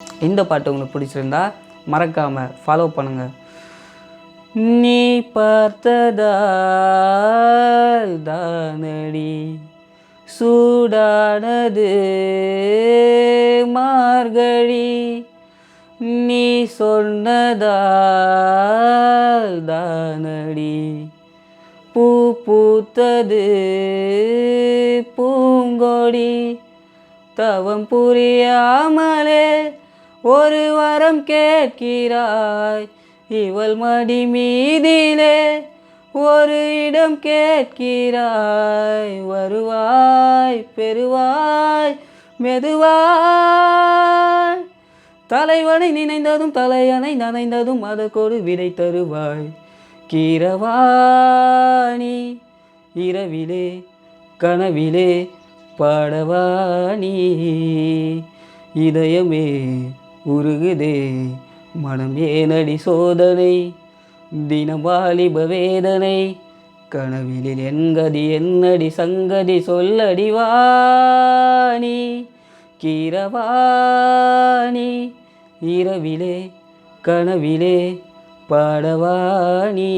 இந்த பாட்டு உங்களுக்கு பிடிச்சிருந்தா மறக்காமல் ஃபாலோ பண்ணுங்கள். நீ பார்த்ததால் தானடி சூடானது மார்கழி, நீ சொன்னதால் தானடி பூ பூத்தது பூங்கொடி, தவம் புரியாமலே ஒரு வரம் கேட்கிறாய், இவள் மடி மீதிலே ஒரு இடம் கேட்கிறாய், வருவாய் பெறுவாய் மெதுவாய், தலைவனை நினைந்ததும் தலையணை நனைந்ததும் அதற்கொரு விடை தருவாய், கீரவாணி இரவிலே கனவிலே பாடவாணி, இதயமே உருகுதே மனம் ஏனடி சோதனை, தினம் வாலிப வேதனை, கனவிலில் என்கதி என்னடி சங்கதி சொல்லடி வாணி, கீரவாணி இரவிலே கனவிலே பாடவாணி.